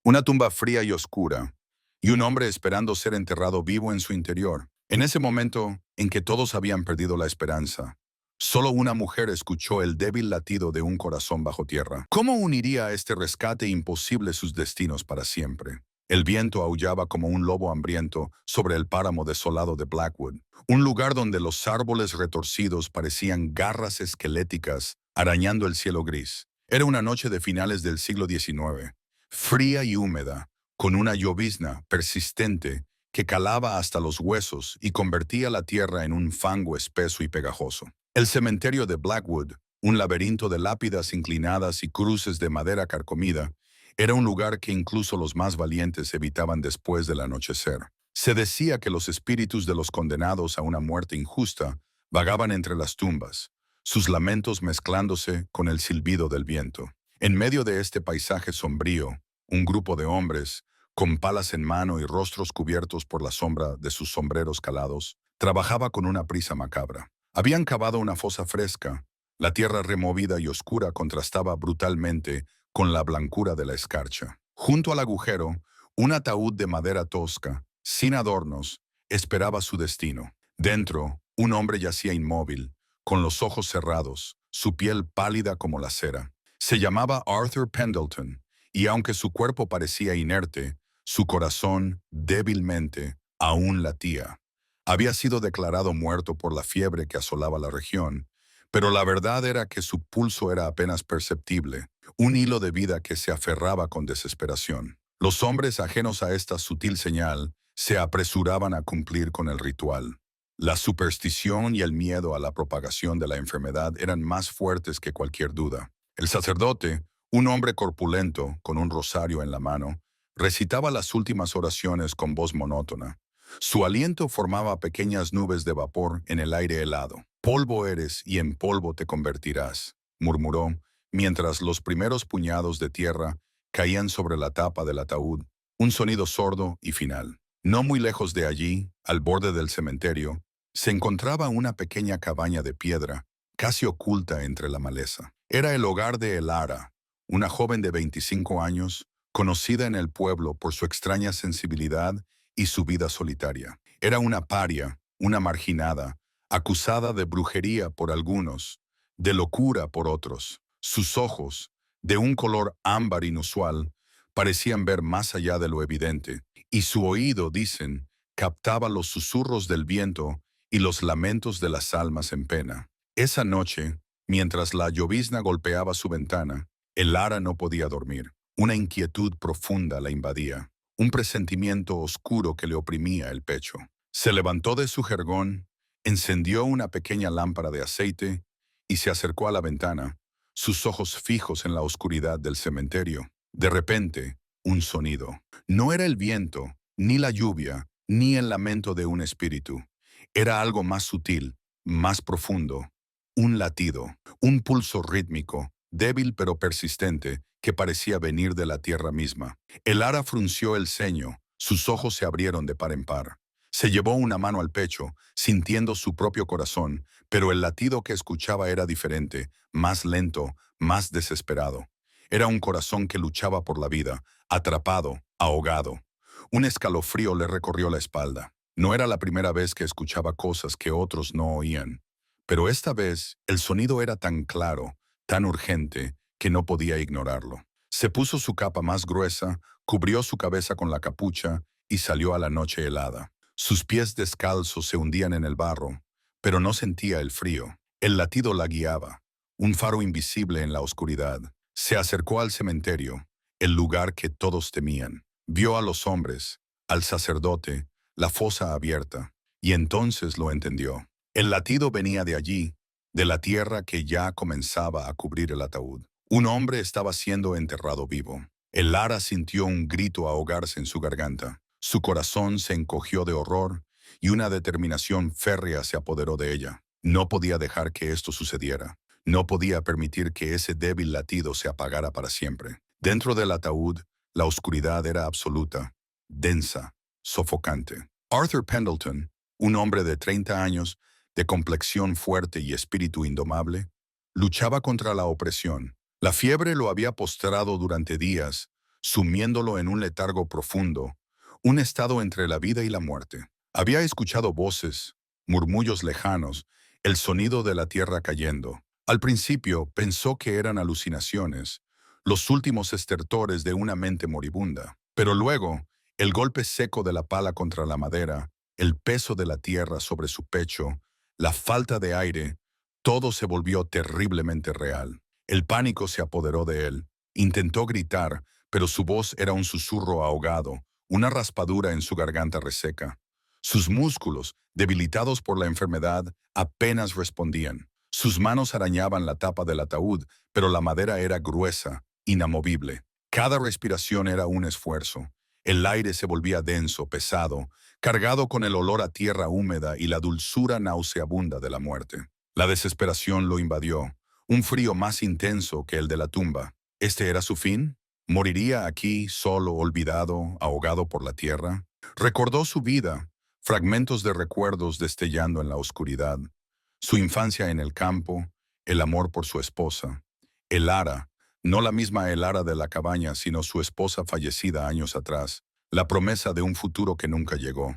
Una tumba fría y oscura, y un hombre esperando ser enterrado vivo en su interior. En ese momento en que todos habían perdido la esperanza, solo una mujer escuchó el débil latido de un corazón bajo tierra. ¿Cómo uniría este rescate imposible sus destinos para siempre? El viento aullaba como un lobo hambriento sobre el páramo desolado de Blackwood, un lugar donde los árboles retorcidos parecían garras esqueléticas arañando el cielo gris. Era una noche de finales del siglo XIX, fría y húmeda, con una llovizna persistente que calaba hasta los huesos y convertía la tierra en un fango espeso y pegajoso. El cementerio de Blackwood, un laberinto de lápidas inclinadas y cruces de madera carcomida, era un lugar que incluso los más valientes evitaban después del anochecer. Se decía que los espíritus de los condenados a una muerte injusta vagaban entre las tumbas, sus lamentos mezclándose con el silbido del viento. En medio de este paisaje sombrío, un grupo de hombres, con palas en mano y rostros cubiertos por la sombra de sus sombreros calados, trabajaba con una prisa macabra. Habían cavado una fosa fresca. La tierra removida y oscura contrastaba brutalmente con la blancura de la escarcha. Junto al agujero, un ataúd de madera tosca, sin adornos, esperaba su destino. Dentro, un hombre yacía inmóvil, con los ojos cerrados, su piel pálida como la cera. Se llamaba Arthur Pendleton, y aunque su cuerpo parecía inerte, su corazón, débilmente, aún latía. Había sido declarado muerto por la fiebre que asolaba la región, pero la verdad era que su pulso era apenas perceptible, un hilo de vida que se aferraba con desesperación. Los hombres ajenos a esta sutil señal se apresuraban a cumplir con el ritual. La superstición y el miedo a la propagación de la enfermedad eran más fuertes que cualquier duda. El sacerdote, un hombre corpulento, con un rosario en la mano, recitaba las últimas oraciones con voz monótona. Su aliento formaba pequeñas nubes de vapor en el aire helado. «Polvo eres y en polvo te convertirás», murmuró, mientras los primeros puñados de tierra caían sobre la tapa del ataúd, un sonido sordo y final. No muy lejos de allí, al borde del cementerio, se encontraba una pequeña cabaña de piedra, casi oculta entre la maleza. Era el hogar de Elara, una joven de 25 años, conocida en el pueblo por su extraña sensibilidad y su vida solitaria. Era una paria, una marginada, acusada de brujería por algunos, de locura por otros. Sus ojos, de un color ámbar inusual, parecían ver más allá de lo evidente, y su oído, dicen, captaba los susurros del viento y los lamentos de las almas en pena. Esa noche, mientras la llovizna golpeaba su ventana, Elara no podía dormir. Una inquietud profunda la invadía, un presentimiento oscuro que le oprimía el pecho. Se levantó de su jergón, encendió una pequeña lámpara de aceite y se acercó a la ventana, sus ojos fijos en la oscuridad del cementerio. De repente, un sonido. No era el viento, ni la lluvia, ni el lamento de un espíritu. Era algo más sutil, más profundo. Un latido, un pulso rítmico, débil pero persistente, que parecía venir de la tierra misma. Elara frunció el ceño, sus ojos se abrieron de par en par. Se llevó una mano al pecho, sintiendo su propio corazón, pero el latido que escuchaba era diferente, más lento, más desesperado. Era un corazón que luchaba por la vida, atrapado, ahogado. Un escalofrío le recorrió la espalda. No era la primera vez que escuchaba cosas que otros no oían, pero esta vez el sonido era tan claro, tan urgente, que no podía ignorarlo. Se puso su capa más gruesa, cubrió su cabeza con la capucha y salió a la noche helada. Sus pies descalzos se hundían en el barro, pero no sentía el frío. El latido la guiaba, un faro invisible en la oscuridad. Se acercó al cementerio, el lugar que todos temían. Vio a los hombres, al sacerdote, la fosa abierta, y entonces lo entendió. El latido venía de allí, de la tierra que ya comenzaba a cubrir el ataúd. Un hombre estaba siendo enterrado vivo. Elara sintió un grito ahogarse en su garganta. Su corazón se encogió de horror y una determinación férrea se apoderó de ella. No podía dejar que esto sucediera. No podía permitir que ese débil latido se apagara para siempre. Dentro del ataúd, la oscuridad era absoluta, densa, sofocante. Arthur Pendleton, un hombre de 30 años, de complexión fuerte y espíritu indomable, luchaba contra la opresión. La fiebre lo había postrado durante días, sumiéndolo en un letargo profundo, un estado entre la vida y la muerte. Había escuchado voces, murmullos lejanos, el sonido de la tierra cayendo. Al principio pensó que eran alucinaciones, los últimos estertores de una mente moribunda. Pero luego, el golpe seco de la pala contra la madera, el peso de la tierra sobre su pecho, la falta de aire, todo se volvió terriblemente real. El pánico se apoderó de él. Intentó gritar, pero su voz era un susurro ahogado, una raspadura en su garganta reseca. Sus músculos, debilitados por la enfermedad, apenas respondían. Sus manos arañaban la tapa del ataúd, pero la madera era gruesa, inamovible. Cada respiración era un esfuerzo. El aire se volvía denso, pesado, cargado con el olor a tierra húmeda y la dulzura nauseabunda de la muerte. La desesperación lo invadió, un frío más intenso que el de la tumba. ¿Este era su fin? ¿Moriría aquí, solo, olvidado, ahogado por la tierra? Recordó su vida, fragmentos de recuerdos destellando en la oscuridad. Su infancia en el campo, el amor por su esposa. Elara, no la misma Elara de la cabaña, sino su esposa fallecida años atrás. La promesa de un futuro que nunca llegó.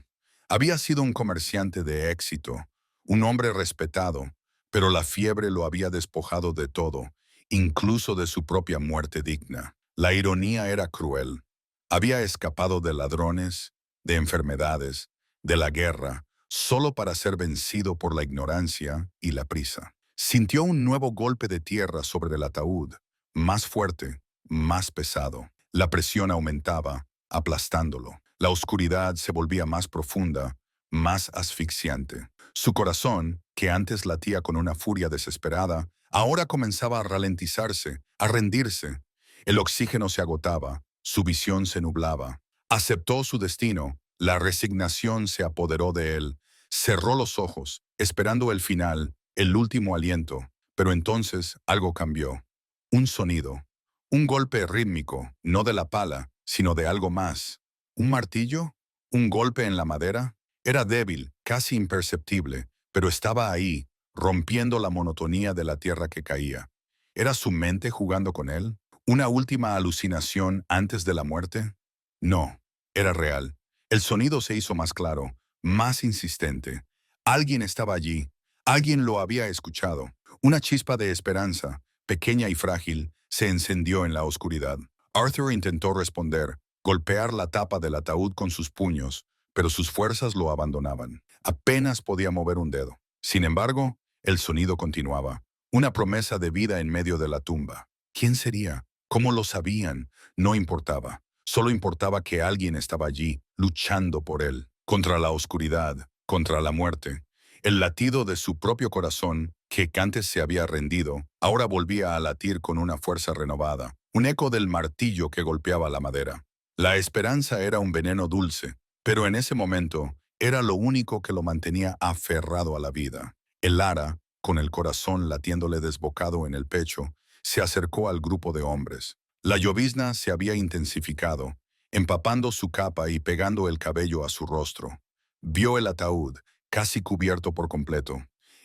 Había sido un comerciante de éxito, un hombre respetado, pero la fiebre lo había despojado de todo, incluso de su propia muerte digna. La ironía era cruel. Había escapado de ladrones, de enfermedades, de la guerra, solo para ser vencido por la ignorancia y la prisa. Sintió un nuevo golpe de tierra sobre el ataúd, más fuerte, más pesado. La presión aumentaba, aplastándolo. La oscuridad se volvía más profunda, más asfixiante. Su corazón, que antes latía con una furia desesperada, ahora comenzaba a ralentizarse, a rendirse. El oxígeno se agotaba, su visión se nublaba. Aceptó su destino, la resignación se apoderó de él. Cerró los ojos, esperando el final, el último aliento. Pero entonces algo cambió. Un sonido. Un golpe rítmico, no de la pala, sino de algo más. ¿Un martillo? ¿Un golpe en la madera? Era débil, casi imperceptible, pero estaba ahí, rompiendo la monotonía de la tierra que caía. ¿Era su mente jugando con él? ¿Una última alucinación antes de la muerte? No, era real. El sonido se hizo más claro, más insistente. Alguien estaba allí, alguien lo había escuchado. Una chispa de esperanza, pequeña y frágil, se encendió en la oscuridad. Arthur intentó responder, golpear la tapa del ataúd con sus puños, pero sus fuerzas lo abandonaban. Apenas podía mover un dedo. Sin embargo, el sonido continuaba. Una promesa de vida en medio de la tumba. ¿Quién sería? ¿Cómo lo sabían? No importaba. Solo importaba que alguien estaba allí, luchando por él, contra la oscuridad, contra la muerte. El latido de su propio corazón, que antes se había rendido, ahora volvía a latir con una fuerza renovada, un eco del martillo que golpeaba la madera. La esperanza era un veneno dulce, pero en ese momento era lo único que lo mantenía aferrado a la vida. El Lara, con el corazón latiéndole desbocado en el pecho, se acercó al grupo de hombres. La llovizna se había intensificado, empapando su capa y pegando el cabello a su rostro. Vio el ataúd, casi cubierto por completo.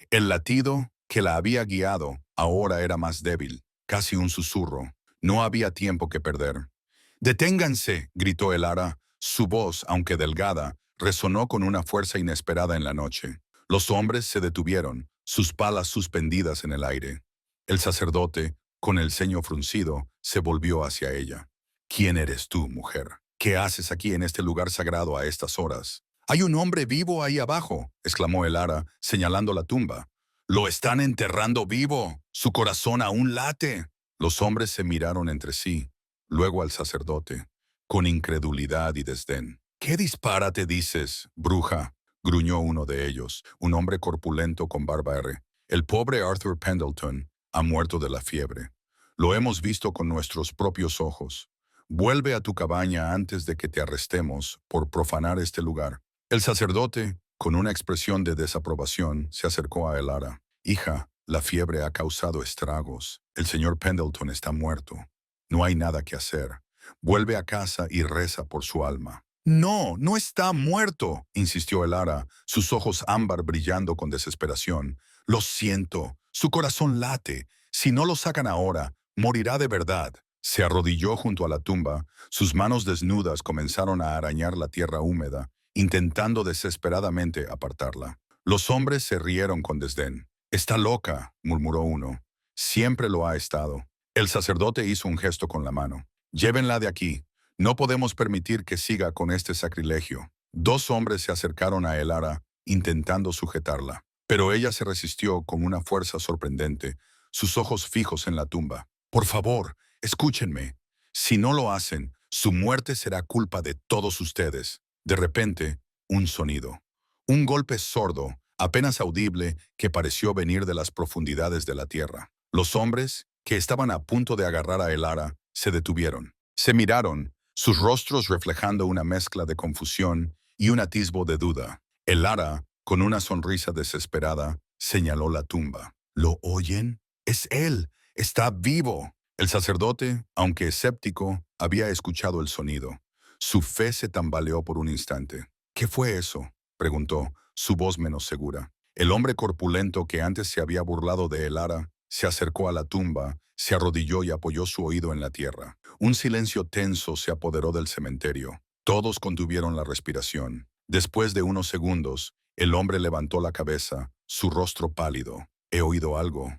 El latido que la había guiado ahora era más débil, casi un susurro. No había tiempo que perder. «¡Deténganse!», gritó el Ara. Su voz, aunque delgada, resonó con una fuerza inesperada en la noche. Los hombres se detuvieron, sus palas suspendidas en el aire. El sacerdote, con el ceño fruncido, se volvió hacia ella. «¿Quién eres tú, mujer? ¿Qué haces aquí en este lugar sagrado a estas horas?» «Hay un hombre vivo ahí abajo», exclamó el Ara, señalando la tumba. «¡Lo están enterrando vivo! ¡Su corazón aún late!». Los hombres se miraron entre sí, luego al sacerdote, con incredulidad y desdén. «¿Qué disparate dices, bruja?», gruñó uno de ellos, un hombre corpulento con barba R. «El pobre Arthur Pendleton ha muerto de la fiebre. Lo hemos visto con nuestros propios ojos. Vuelve a tu cabaña antes de que te arrestemos por profanar este lugar». El sacerdote, con una expresión de desaprobación, se acercó a Elara. «Hija, la fiebre ha causado estragos. El señor Pendleton está muerto. No hay nada que hacer. Vuelve a casa y reza por su alma». «No, no está muerto», insistió Elara, sus ojos ámbar brillando con desesperación. «Lo siento, su corazón late. Si no lo sacan ahora, morirá de verdad». Se arrodilló junto a la tumba, sus manos desnudas comenzaron a arañar la tierra húmeda, intentando desesperadamente apartarla. Los hombres se rieron con desdén. «Está loca», murmuró uno. «Siempre lo ha estado». El sacerdote hizo un gesto con la mano. «Llévenla de aquí. No podemos permitir que siga con este sacrilegio». Dos hombres se acercaron a Elara, intentando sujetarla. Pero ella se resistió con una fuerza sorprendente, sus ojos fijos en la tumba. «Por favor, escúchenme. Si no lo hacen, su muerte será culpa de todos ustedes». De repente, un sonido. Un golpe sordo, apenas audible, que pareció venir de las profundidades de la tierra. Los hombres, que estaban a punto de agarrar a Elara, se detuvieron. Se miraron, sus rostros reflejando una mezcla de confusión y un atisbo de duda. Elara, con una sonrisa desesperada, señaló la tumba. «¿Lo oyen? Es él. Está vivo». El sacerdote, aunque escéptico, había escuchado el sonido. Su fe se tambaleó por un instante. «¿Qué fue eso?», preguntó, su voz menos segura. El hombre corpulento que antes se había burlado de Elara se acercó a la tumba, se arrodilló y apoyó su oído en la tierra. Un silencio tenso se apoderó del cementerio. Todos contuvieron la respiración. Después de unos segundos, el hombre levantó la cabeza, su rostro pálido. «He oído algo»,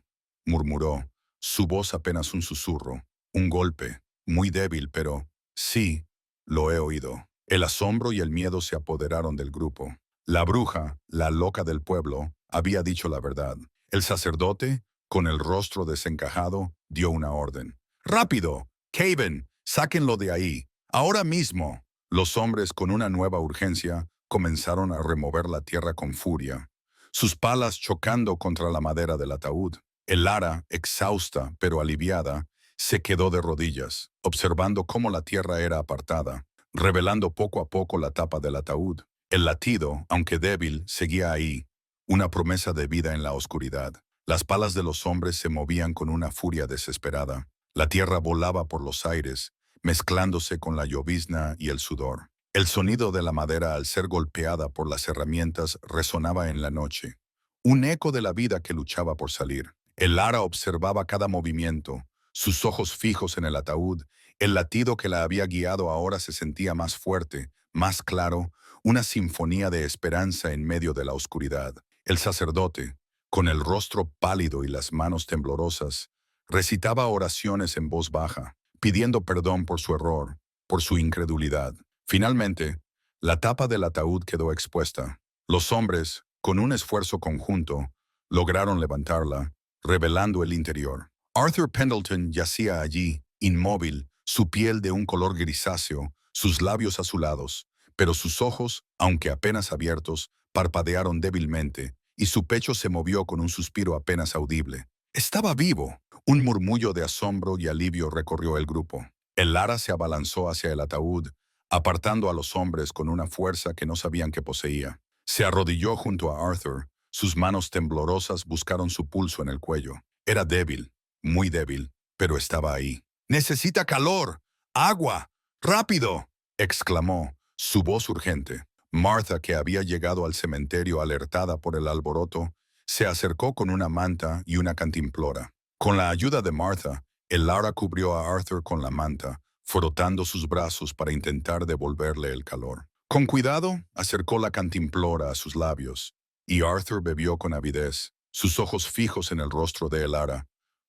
murmuró, su voz apenas un susurro. «Un golpe, muy débil, pero sí, lo he oído». El asombro y el miedo se apoderaron del grupo. La bruja, la loca del pueblo, había dicho la verdad. El sacerdote, con el rostro desencajado, dio una orden. «¡Rápido! Caven, sáquenlo de ahí! ¡Ahora mismo!». Los hombres, con una nueva urgencia, comenzaron a remover la tierra con furia, sus palas chocando contra la madera del ataúd. Elara, exhausta pero aliviada, se quedó de rodillas, observando cómo la tierra era apartada, revelando poco a poco la tapa del ataúd. El latido, aunque débil, seguía ahí, una promesa de vida en la oscuridad. Las palas de los hombres se movían con una furia desesperada. La tierra volaba por los aires, mezclándose con la llovizna y el sudor. El sonido de la madera al ser golpeada por las herramientas resonaba en la noche, un eco de la vida que luchaba por salir. Elara observaba cada movimiento, sus ojos fijos en el ataúd. El latido que la había guiado ahora se sentía más fuerte, más claro, una sinfonía de esperanza en medio de la oscuridad. El sacerdote, con el rostro pálido y las manos temblorosas, recitaba oraciones en voz baja, pidiendo perdón por su error, por su incredulidad. Finalmente, la tapa del ataúd quedó expuesta. Los hombres, con un esfuerzo conjunto, lograron levantarla, revelando el interior. Arthur Pendleton yacía allí, inmóvil, su piel de un color grisáceo, sus labios azulados, pero sus ojos, aunque apenas abiertos, parpadearon débilmente, y su pecho se movió con un suspiro apenas audible. «Estaba vivo». Un murmullo de asombro y alivio recorrió el grupo. Elara se abalanzó hacia el ataúd, apartando a los hombres con una fuerza que no sabían que poseía. Se arrodilló junto a Arthur, sus manos temblorosas buscaron su pulso en el cuello. Era débil, muy débil, pero estaba ahí. «¡Necesita calor! ¡Agua! ¡Rápido!», exclamó, su voz urgente. Martha, que había llegado al cementerio alertada por el alboroto, se acercó con una manta y una cantimplora. Con la ayuda de Martha, Elara cubrió a Arthur con la manta, frotando sus brazos para intentar devolverle el calor. Con cuidado, acercó la cantimplora a sus labios, y Arthur bebió con avidez, sus ojos fijos en el rostro de Elara,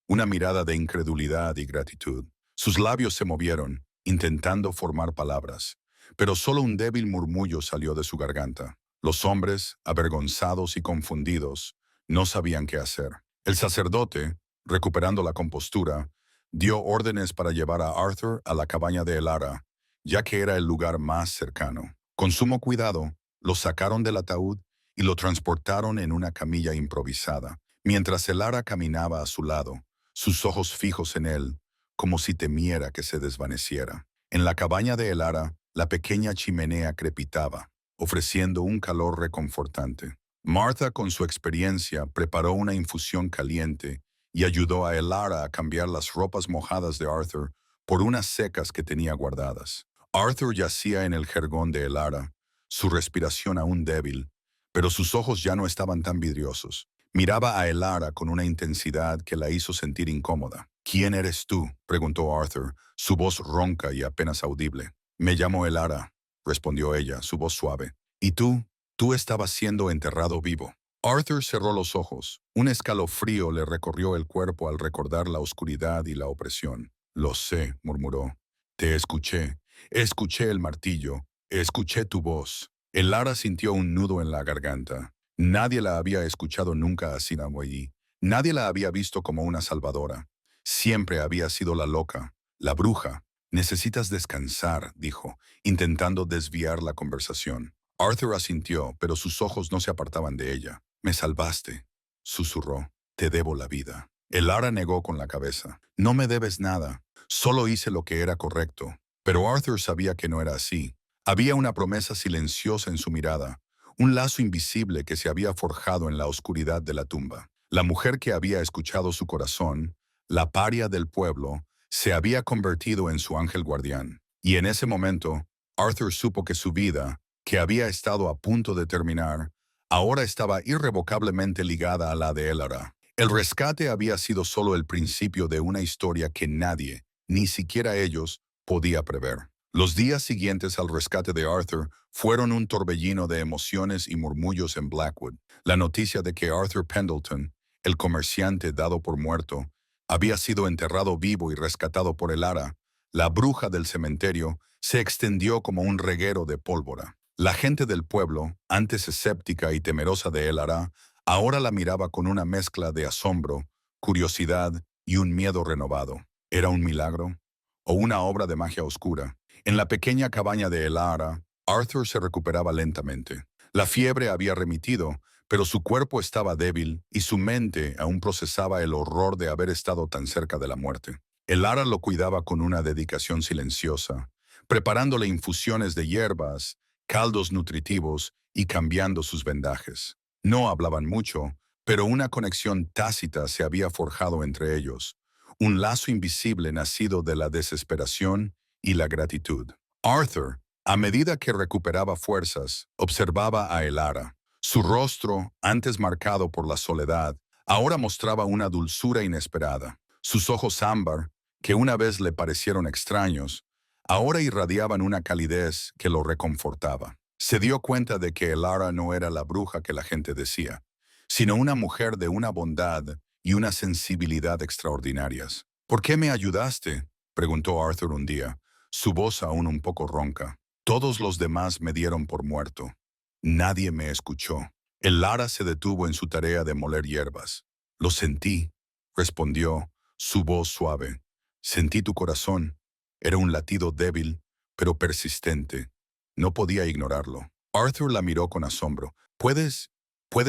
una mirada de incredulidad y gratitud. Sus labios se movieron, intentando formar palabras, pero solo un débil murmullo salió de su garganta. Los hombres, avergonzados y confundidos, no sabían qué hacer. El sacerdote, recuperando la compostura, dio órdenes para llevar a Arthur a la cabaña de Elara, ya que era el lugar más cercano. Con sumo cuidado, lo sacaron del ataúd y lo transportaron en una camilla improvisada, mientras Elara caminaba a su lado, sus ojos fijos en él, como si temiera que se desvaneciera. En la cabaña de Elara, la pequeña chimenea crepitaba, ofreciendo un calor reconfortante. Martha, con su experiencia, preparó una infusión caliente y ayudó a Elara a cambiar las ropas mojadas de Arthur por unas secas que tenía guardadas. Arthur yacía en el jergón de Elara, su respiración aún débil, pero sus ojos ya no estaban tan vidriosos. Miraba a Elara con una intensidad que la hizo sentir incómoda. ¿Quién eres tú?, preguntó Arthur, su voz ronca y apenas audible. Me llamo Elara, respondió ella, su voz suave. ¿Y tú? Tú estabas siendo enterrado vivo. Arthur cerró los ojos. Un escalofrío le recorrió el cuerpo al recordar la oscuridad y la opresión. Lo sé, murmuró. Te escuché. Escuché el martillo. Escuché tu voz. Elara sintió un nudo en la garganta. Nadie la había escuchado nunca así Namuyi. Nadie la había visto como una salvadora. Siempre había sido la loca, la bruja. Necesitas descansar, dijo, intentando desviar la conversación. Arthur asintió, pero sus ojos no se apartaban de ella. Me salvaste, susurró. Te debo la vida. Elara negó con la cabeza. No me debes nada. Solo hice lo que era correcto. Pero Arthur sabía que no era así. Había una promesa silenciosa en su mirada, un lazo invisible que se había forjado en la oscuridad de la tumba. La mujer que había escuchado su corazón, la paria del pueblo, se había convertido en su ángel guardián. Y en ese momento, Arthur supo que su vida, que había estado a punto de terminar, ahora estaba irrevocablemente ligada a la de Elara. El rescate había sido solo el principio de una historia que nadie, ni siquiera ellos, podía prever. Los días siguientes al rescate de Arthur fueron un torbellino de emociones y murmullos en Blackwood. La noticia de que Arthur Pendleton, el comerciante dado por muerto, había sido enterrado vivo y rescatado por Elara, la bruja del cementerio, se extendió como un reguero de pólvora. La gente del pueblo, antes escéptica y temerosa de Elara, ahora la miraba con una mezcla de asombro, curiosidad y un miedo renovado. ¿Era un milagro? ¿O una obra de magia oscura? En la pequeña cabaña de Elara, Arthur se recuperaba lentamente. La fiebre había remitido, pero su cuerpo estaba débil y su mente aún procesaba el horror de haber estado tan cerca de la muerte. Elara lo cuidaba con una dedicación silenciosa, preparándole infusiones de hierbas, caldos nutritivos y cambiando sus vendajes. No hablaban mucho, pero una conexión tácita se había forjado entre ellos, un lazo invisible nacido de la desesperación y la gratitud. Arthur, a medida que recuperaba fuerzas, observaba a Elara. Su rostro, antes marcado por la soledad, ahora mostraba una dulzura inesperada. Sus ojos ámbar, que una vez le parecieron extraños, ahora irradiaban una calidez que lo reconfortaba. Se dio cuenta de que Elara no era la bruja que la gente decía, sino una mujer de una bondad y una sensibilidad extraordinarias. ¿Por qué me ayudaste?, preguntó Arthur un día, su voz aún un poco ronca. Todos los demás me dieron por muerto. Nadie me escuchó. Elara se detuvo en su tarea de moler hierbas. Lo sentí, respondió, su voz suave. Sentí tu corazón. Era un latido débil, pero persistente. No podía ignorarlo. Arthur la miró con asombro. ¿Puedes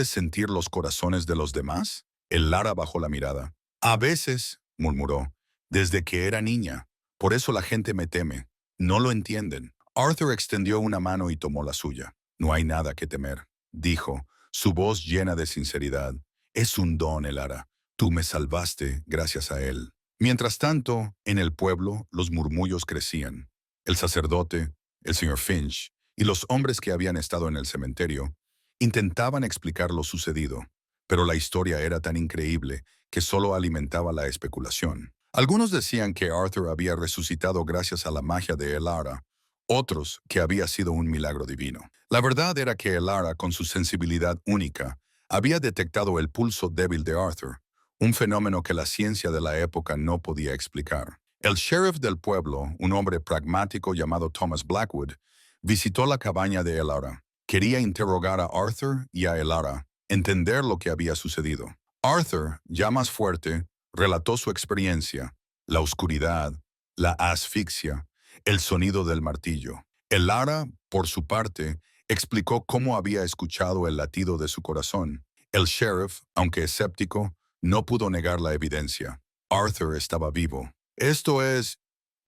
sentir los corazones de los demás? Elara bajó la mirada. A veces, murmuró, desde que era niña. Por eso la gente me teme. No lo entienden. Arthur extendió una mano y tomó la suya. No hay nada que temer, dijo, su voz llena de sinceridad. Es un don, Elara. Tú me salvaste gracias a él. Mientras tanto, en el pueblo, los murmullos crecían. El sacerdote, el señor Finch y los hombres que habían estado en el cementerio intentaban explicar lo sucedido, pero la historia era tan increíble que solo alimentaba la especulación. Algunos decían que Arthur había resucitado gracias a la magia de Elara, otros que había sido un milagro divino. La verdad era que Elara, con su sensibilidad única, había detectado el pulso débil de Arthur, un fenómeno que la ciencia de la época no podía explicar. El sheriff del pueblo, un hombre pragmático llamado Thomas Blackwood, visitó la cabaña de Elara. Quería interrogar a Arthur y a Elara, entender lo que había sucedido. Arthur, ya más fuerte, relató su experiencia, la oscuridad, la asfixia, el sonido del martillo. Elara, por su parte, explicó cómo había escuchado el latido de su corazón. El sheriff, aunque escéptico, no pudo negar la evidencia. Arthur estaba vivo. Esto es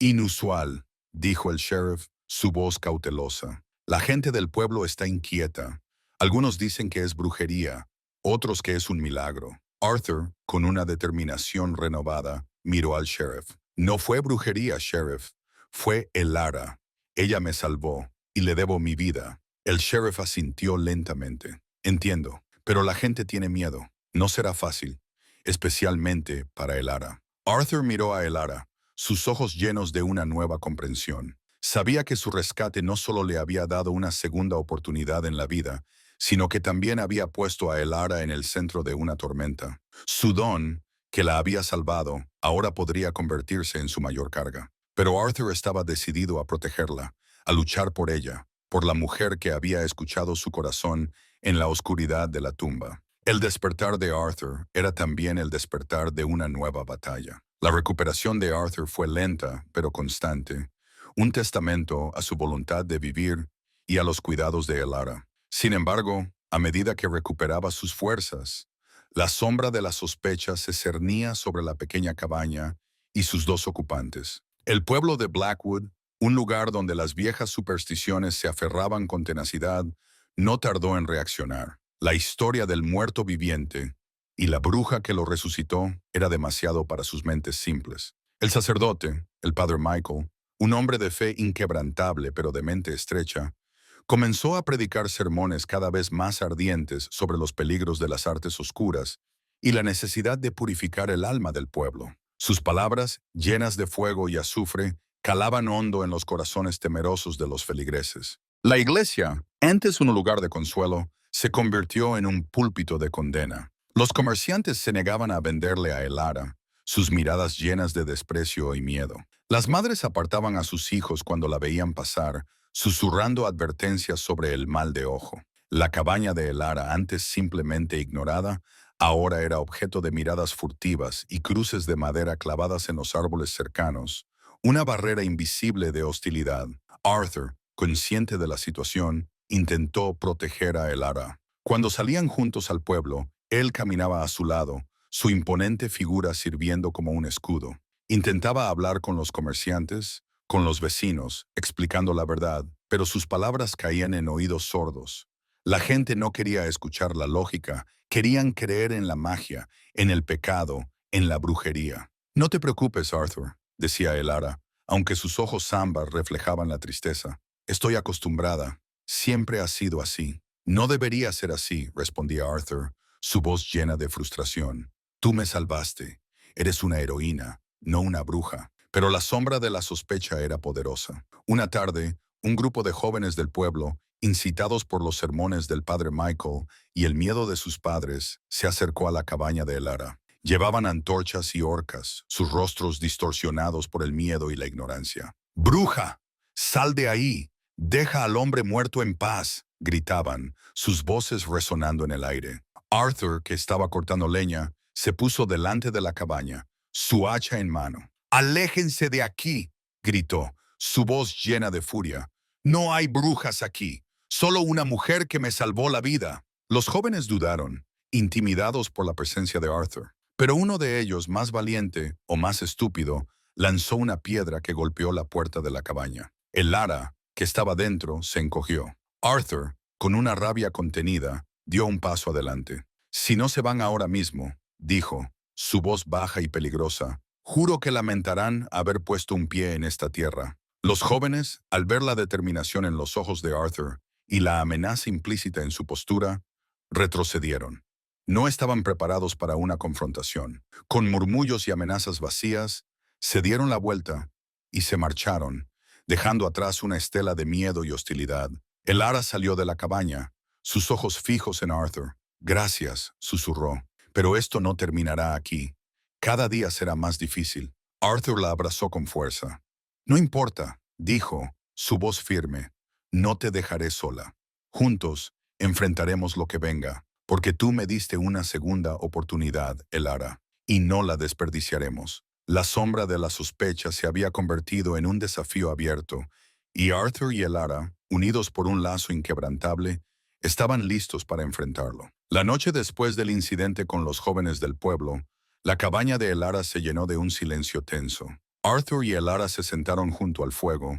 inusual, dijo el sheriff, su voz cautelosa. La gente del pueblo está inquieta. Algunos dicen que es brujería, otros que es un milagro. Arthur, con una determinación renovada, miró al sheriff. No fue brujería, sheriff. Fue Elara. Ella me salvó y le debo mi vida. El sheriff asintió lentamente. Entiendo, pero la gente tiene miedo. No será fácil, especialmente para Elara. Arthur miró a Elara, sus ojos llenos de una nueva comprensión. Sabía que su rescate no solo le había dado una segunda oportunidad en la vida, sino que también había puesto a Elara en el centro de una tormenta. Su don, que la había salvado, ahora podría convertirse en su mayor carga. Pero Arthur estaba decidido a protegerla, a luchar por ella, por la mujer que había escuchado su corazón en la oscuridad de la tumba. El despertar de Arthur era también el despertar de una nueva batalla. La recuperación de Arthur fue lenta, pero constante, un testamento a su voluntad de vivir y a los cuidados de Elara. Sin embargo, a medida que recuperaba sus fuerzas, la sombra de la sospecha se cernía sobre la pequeña cabaña y sus dos ocupantes. El pueblo de Blackwood, un lugar donde las viejas supersticiones se aferraban con tenacidad, no tardó en reaccionar. La historia del muerto viviente y la bruja que lo resucitó era demasiado para sus mentes simples. El sacerdote, el padre Michael, un hombre de fe inquebrantable pero de mente estrecha, comenzó a predicar sermones cada vez más ardientes sobre los peligros de las artes oscuras y la necesidad de purificar el alma del pueblo. Sus palabras, llenas de fuego y azufre, calaban hondo en los corazones temerosos de los feligreses. La iglesia, antes un lugar de consuelo, se convirtió en un púlpito de condena. Los comerciantes se negaban a venderle a Elara, sus miradas llenas de desprecio y miedo. Las madres apartaban a sus hijos cuando la veían pasar, susurrando advertencias sobre el mal de ojo. La cabaña de Elara, antes simplemente ignorada, ahora era objeto de miradas furtivas y cruces de madera clavadas en los árboles cercanos, una barrera invisible de hostilidad. Arthur, consciente de la situación, intentó proteger a Elara. Cuando salían juntos al pueblo, él caminaba a su lado, su imponente figura sirviendo como un escudo. Intentaba hablar con los comerciantes, con los vecinos, explicando la verdad, pero sus palabras caían en oídos sordos. La gente no quería escuchar la lógica, querían creer en la magia, en el pecado, en la brujería. No te preocupes, Arthur, decía Elara, aunque sus ojos ámbar reflejaban la tristeza. Estoy acostumbrada. Siempre ha sido así. No debería ser así, respondía Arthur, su voz llena de frustración. Tú me salvaste. Eres una heroína, no una bruja. Pero la sombra de la sospecha era poderosa. Una tarde, un grupo de jóvenes del pueblo, incitados por los sermones del padre Michael y el miedo de sus padres, se acercó a la cabaña de Elara. Llevaban antorchas y horcas, sus rostros distorsionados por el miedo y la ignorancia. ¡Bruja! ¡Sal de ahí! ¡Deja al hombre muerto en paz!, gritaban, sus voces resonando en el aire. Arthur, que estaba cortando leña, se puso delante de la cabaña, su hacha en mano. «¡Aléjense de aquí!», gritó, su voz llena de furia. «No hay brujas aquí, solo una mujer que me salvó la vida». Los jóvenes dudaron, intimidados por la presencia de Arthur. Pero uno de ellos, más valiente o más estúpido, lanzó una piedra que golpeó la puerta de la cabaña. Elara, que estaba dentro, se encogió. Arthur, con una rabia contenida, dio un paso adelante. «Si no se van ahora mismo», dijo, su voz baja y peligrosa, «juro que lamentarán haber puesto un pie en esta tierra». Los jóvenes, al ver la determinación en los ojos de Arthur y la amenaza implícita en su postura, retrocedieron. No estaban preparados para una confrontación. Con murmullos y amenazas vacías, se dieron la vuelta y se marcharon, dejando atrás una estela de miedo y hostilidad. Elara salió de la cabaña, sus ojos fijos en Arthur. «Gracias», susurró, «pero esto no terminará aquí. Cada día será más difícil». Arthur la abrazó con fuerza. «No importa», dijo, su voz firme, «no te dejaré sola. Juntos enfrentaremos lo que venga, porque tú me diste una segunda oportunidad, Elara, y no la desperdiciaremos». La sombra de la sospecha se había convertido en un desafío abierto, y Arthur y Elara, unidos por un lazo inquebrantable, estaban listos para enfrentarlo. La noche después del incidente con los jóvenes del pueblo, la cabaña de Elara se llenó de un silencio tenso. Arthur y Elara se sentaron junto al fuego.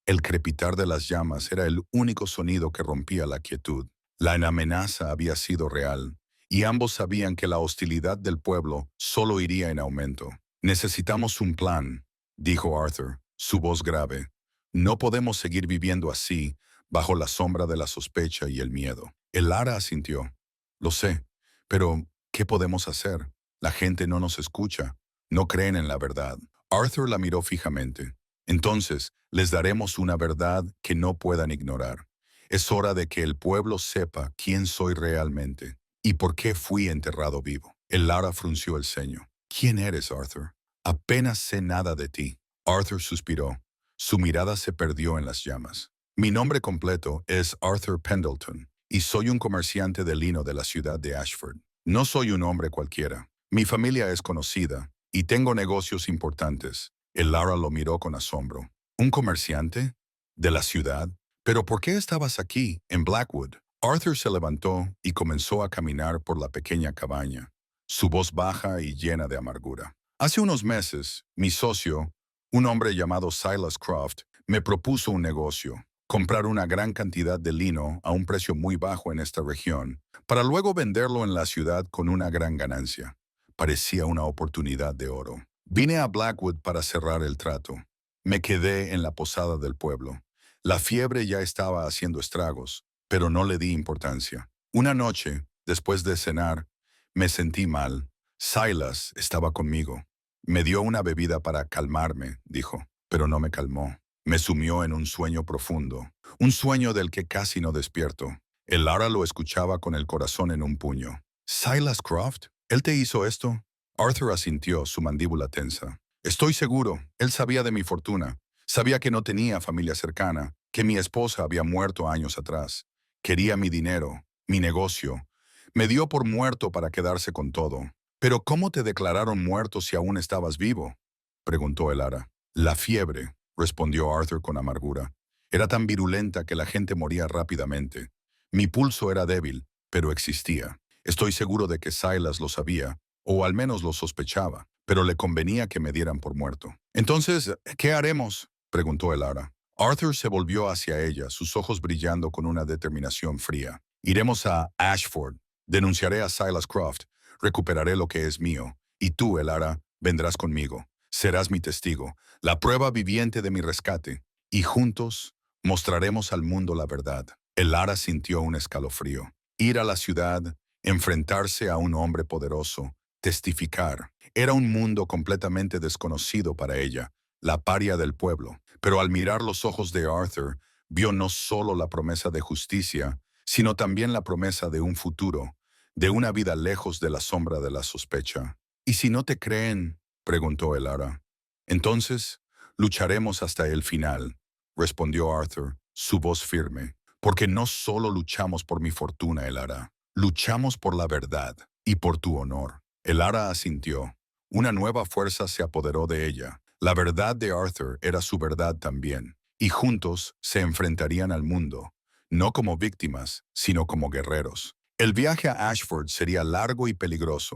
El crepitar de las llamas era el único sonido que rompía la quietud. La amenaza había sido real, y ambos sabían que la hostilidad del pueblo solo iría en aumento. «Necesitamos un plan», dijo Arthur, su voz grave. «No podemos seguir viviendo así, bajo la sombra de la sospecha y el miedo». Elara asintió. «Lo sé, pero ¿Qué podemos hacer? La gente no nos escucha. No creen en la verdad. Arthur la miró fijamente. Entonces, les daremos una verdad que no puedan ignorar. Es hora de que el pueblo sepa quién soy realmente y por qué fui enterrado vivo. El Lara frunció el ceño. ¿Quién eres, Arthur? Apenas sé nada de ti. Arthur suspiró. Su mirada se perdió en las llamas. Mi nombre completo es Arthur Pendleton y soy un comerciante de lino de la ciudad de Ashford. No soy un hombre cualquiera. Mi familia es conocida y tengo negocios importantes. El Lara lo miró con asombro. ¿Un comerciante? ¿De la ciudad? ¿Pero por qué estabas aquí, en Blackwood? Arthur se levantó y comenzó a caminar por la pequeña cabaña, su voz baja y llena de amargura. Hace unos meses, mi socio, un hombre llamado Silas Croft, me propuso un negocio, comprar una gran cantidad de lino a un precio muy bajo en esta región, para luego venderlo en la ciudad con una gran ganancia. Parecía una oportunidad de oro. Vine a Blackwood para cerrar el trato. Me quedé en la posada del pueblo. La fiebre ya estaba haciendo estragos, pero no le di importancia. Una noche, después de cenar, me sentí mal. Silas estaba conmigo. Me dio una bebida para calmarme, dijo, pero no me calmó. Me sumió en un sueño profundo, un sueño del que casi no despierto. El Lara lo escuchaba con el corazón en un puño. ¿Silas Croft? ¿Él te hizo esto? Arthur asintió, su mandíbula tensa. Estoy seguro, él sabía de mi fortuna. Sabía que no tenía familia cercana, que mi esposa había muerto años atrás. Quería mi dinero, mi negocio. Me dio por muerto para quedarse con todo. ¿Pero cómo te declararon muerto si aún estabas vivo?, preguntó el Lara. La fiebre, respondió Arthur con amargura. Era tan virulenta que la gente moría rápidamente. Mi pulso era débil, pero existía. Estoy seguro de que Silas lo sabía, o al menos lo sospechaba, pero le convenía que me dieran por muerto. Entonces, ¿qué haremos?, preguntó el Lara. Arthur se volvió hacia ella, sus ojos brillando con una determinación fría. Iremos a Ashford. Denunciaré a Silas Croft. Recuperaré lo que es mío. Y tú, Elara, vendrás conmigo. Serás mi testigo, la prueba viviente de mi rescate. Y juntos mostraremos al mundo la verdad. Elara sintió un escalofrío. Ir a la ciudad, enfrentarse a un hombre poderoso, testificar. Era un mundo completamente desconocido para ella, la paria del pueblo. Pero al mirar los ojos de Arthur, vio no solo la promesa de justicia, sino también la promesa de un futuro, de una vida lejos de la sombra de la sospecha. ¿Y si no te creen?, preguntó Elara. Entonces, lucharemos hasta el final, respondió Arthur, su voz firme, porque no solo luchamos por mi fortuna, Elara, luchamos por la verdad y por tu honor. Elara asintió. Una nueva fuerza se apoderó de ella. La verdad de Arthur era su verdad también, y juntos se enfrentarían al mundo, no como víctimas, sino como guerreros. El viaje a Ashford sería largo y peligroso,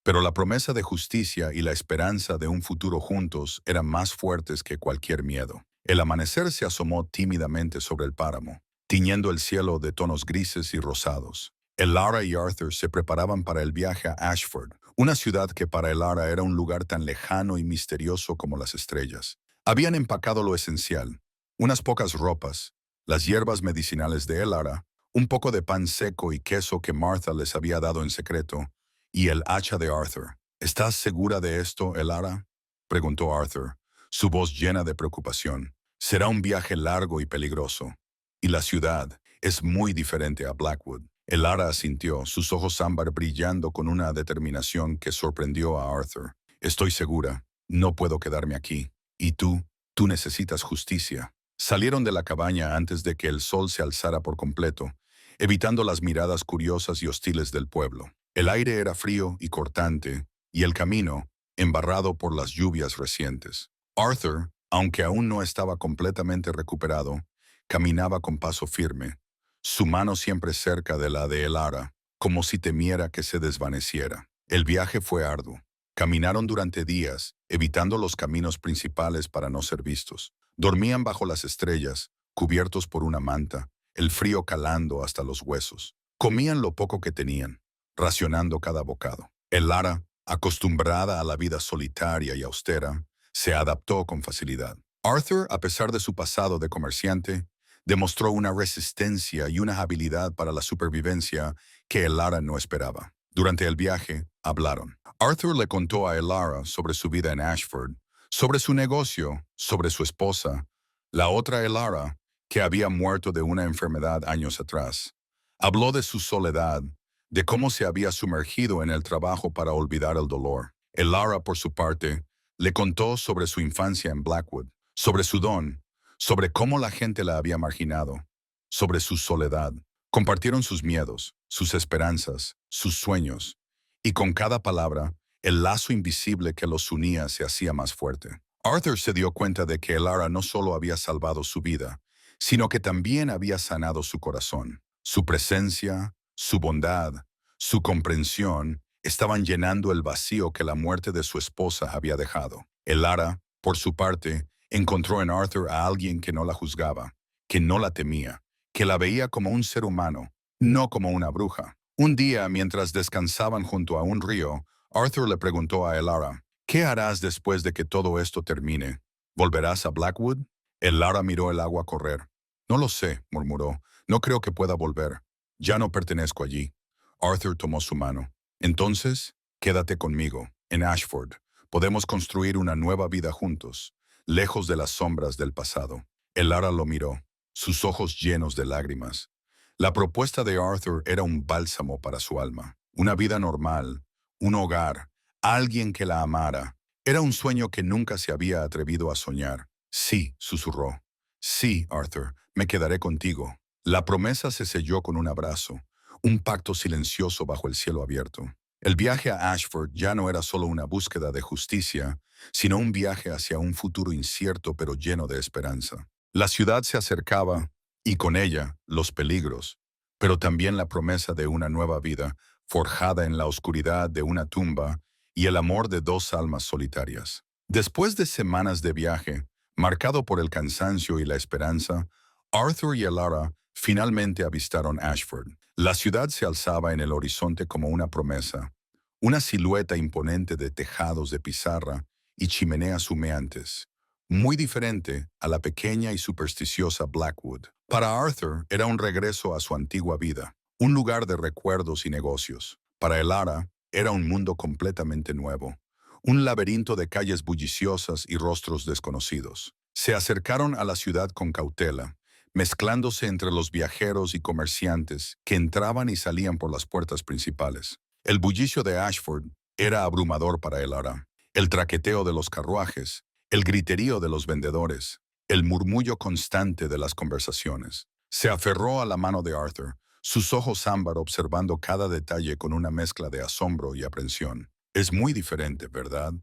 pero la promesa de justicia y la esperanza de un futuro juntos eran más fuertes que cualquier miedo. El amanecer se asomó tímidamente sobre el páramo, tiñendo el cielo de tonos grises y rosados. Elara y Arthur se preparaban para el viaje a Ashford, una ciudad que para Elara era un lugar tan lejano y misterioso como las estrellas. Habían empacado lo esencial, unas pocas ropas, las hierbas medicinales de Elara, un poco de pan seco y queso que Martha les había dado en secreto, y el hacha de Arthur. ¿Estás segura de esto, Elara?, preguntó Arthur, su voz llena de preocupación. Será un viaje largo y peligroso, y la ciudad es muy diferente a Blackwood. Elara asintió, sus ojos ámbar brillando con una determinación que sorprendió a Arthur. Estoy segura, no puedo quedarme aquí. ¿Y tú necesitas justicia? Salieron de la cabaña antes de que el sol se alzara por completo, evitando las miradas curiosas y hostiles del pueblo. El aire era frío y cortante, y el camino, embarrado por las lluvias recientes. Arthur, aunque aún no estaba completamente recuperado, caminaba con paso firme, su mano siempre cerca de la de Elara, como si temiera que se desvaneciera. El viaje fue arduo. Caminaron durante días, evitando los caminos principales para no ser vistos. Dormían bajo las estrellas, cubiertos por una manta, el frío calando hasta los huesos. Comían lo poco que tenían, racionando cada bocado. Elara, acostumbrada a la vida solitaria y austera, se adaptó con facilidad. Arthur, a pesar de su pasado de comerciante, demostró una resistencia y una habilidad para la supervivencia que Elara no esperaba. Durante el viaje, hablaron. Arthur le contó a Elara sobre su vida en Ashford, sobre su negocio, sobre su esposa, la otra Elara, que había muerto de una enfermedad años atrás. Habló de su soledad, de cómo se había sumergido en el trabajo para olvidar el dolor. Elara, por su parte, le contó sobre su infancia en Blackwood, sobre su don, sobre cómo la gente la había marginado, sobre su soledad. Compartieron sus miedos, sus esperanzas, sus sueños, y con cada palabra, el lazo invisible que los unía se hacía más fuerte. Arthur se dio cuenta de que Elara no solo había salvado su vida, sino que también había sanado su corazón. Su presencia, su bondad, su comprensión estaban llenando el vacío que la muerte de su esposa había dejado. Elara, por su parte, encontró en Arthur a alguien que no la juzgaba, que no la temía, que la veía como un ser humano, no como una bruja. Un día, mientras descansaban junto a un río, Arthur le preguntó a Elara, ¿qué harás después de que todo esto termine? ¿Volverás a Blackwood? Elara miró el agua correr. No lo sé, murmuró. No creo que pueda volver. Ya no pertenezco allí. Arthur tomó su mano. Entonces, quédate conmigo, en Ashford. Podemos construir una nueva vida juntos, lejos de las sombras del pasado. Elara lo miró, sus ojos llenos de lágrimas. La propuesta de Arthur era un bálsamo para su alma. Una vida normal, un hogar, alguien que la amara. Era un sueño que nunca se había atrevido a soñar. Sí, susurró. Sí, Arthur, me quedaré contigo. La promesa se selló con un abrazo, un pacto silencioso bajo el cielo abierto. El viaje a Ashford ya no era solo una búsqueda de justicia, sino un viaje hacia un futuro incierto pero lleno de esperanza. La ciudad se acercaba, y con ella los peligros, pero también la promesa de una nueva vida, forjada en la oscuridad de una tumba y el amor de dos almas solitarias. Después de semanas de viaje, marcado por el cansancio y la esperanza, Arthur y Elara finalmente avistaron Ashford. La ciudad se alzaba en el horizonte como una promesa, una silueta imponente de tejados de pizarra y chimeneas humeantes, muy diferente a la pequeña y supersticiosa Blackwood. Para Arthur era un regreso a su antigua vida, un lugar de recuerdos y negocios. Para Elara era un mundo completamente nuevo, un laberinto de calles bulliciosas y rostros desconocidos. Se acercaron a la ciudad con cautela, mezclándose entre los viajeros y comerciantes que entraban y salían por las puertas principales. El bullicio de Ashford era abrumador para Elara. El traqueteo de los carruajes, el griterío de los vendedores, el murmullo constante de las conversaciones. Se aferró a la mano de Arthur, sus ojos ámbar observando cada detalle con una mezcla de asombro y aprensión. «Es muy diferente, ¿verdad?»,